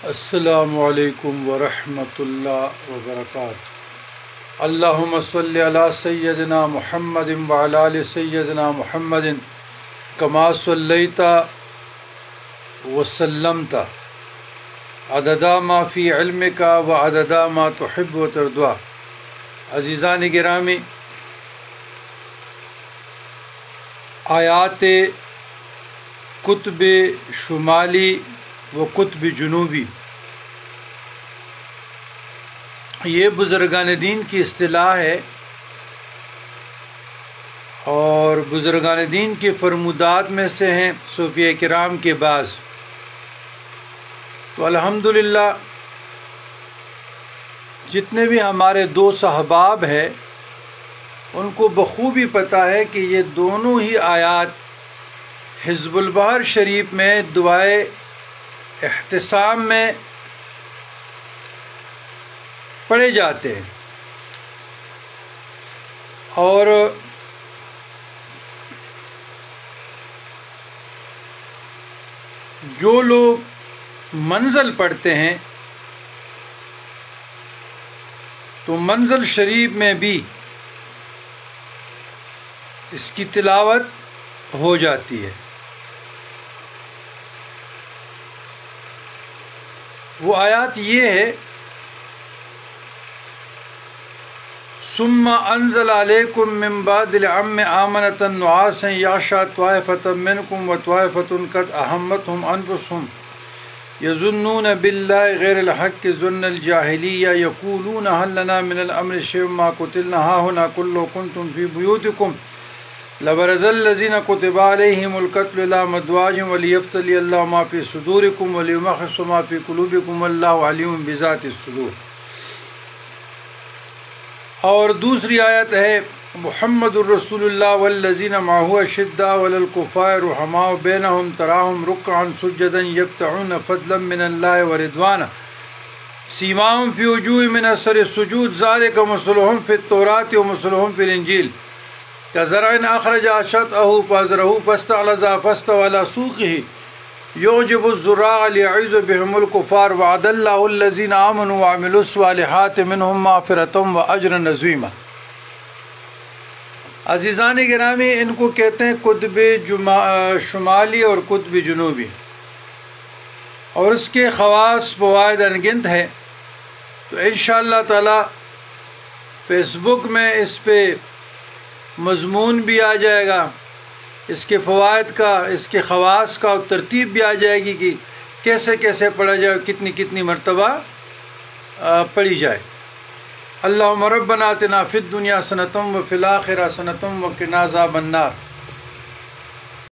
السلام علیکم ورحمۃ اللہ وبرکاتہ۔ اللہم صلی علی سیدنا محمد وعلی آل سیدنا محمد کما صلیت وسلمت عدد ما فی علمک وعدد ما تحب و ترضی۔ عزیزان گرامی، آیات قطب شمالی و قطب جنوبی، یہ بزرگان دین کی اصطلاح ہے اور بزرگان دین کے فرمودات میں سے ہیں صوفیہ کرام کے بعض۔ تو الحمدللہ جتنے بھی ہمارے دوست احباب ہیں ان کو بخوبی پتہ ہے کہ یہ دونوں ہی آیات حزب البحر شریف میں دعائے احتسام میں پڑھے جاتے ہیں، اور جو لوگ منزل پڑھتے ہیں تو منزل شریف میں بھی اس کی تلاوت ہو جاتی ہے۔ وہ آیات یہ ہے: ثم انزل علیکم من بعد العم آمنة نعاسا یغشی طائفة منکم وطائفة قد اہمتهم انفسهم یظنون باللہ غیر الحق ظن الجاہلیہ یقولون هل لنا من الامر شیء ما قتلنا هاہنا قل لو کنتم فی بیوتکم لبرز الذین کتب علیہم القتل الی مضاجعہم ولیبتلی اللہ ما فی صدورکم ولیمحص ما فی قلوبکم واللہ علیم بذات الصدور۔ اور دوسری آیت ہے: محمد الرسول اللہ والذین معہ اشداء علی الکفار رحماء بینہم تراہم رکعا سجدا یبتغون فضلا من اللہ ورضوانا سیماہم فی وجوہہم من اثر السجود ذلک مثلہم فی التوراۃ ومثلہم فی الانجیل كزرع أخرج شطأه فأزره فاستغلظ فاستوى على سوقه يعجب الزراع ليغيظ بهم الكفار وعد الله الذين آمنوا وعملوا الصالحات منهم مغفرة وأجرا عظيما۔ عزیزان گرامی، ان کو کہتے ہیں قطب شمالی اور قطب جنوبی، اور اس کے خواص فوائد انگنت ہے۔ تو انشاءاللہ تعالی فیس بک میں اس پہ مضمون بھی آ جائے گا، اس کے فوائد کا، اس کے خواص کا، اور ترتیب بھی آ جائے گی کہ کیسے کیسے پڑھا جائے، کتنی کتنی مرتبہ پڑھی جائے۔ اللہم ربنا آتنا فی الدنیا حسنۃ وفی الآخرۃ حسنۃ وقنا عذاب النار۔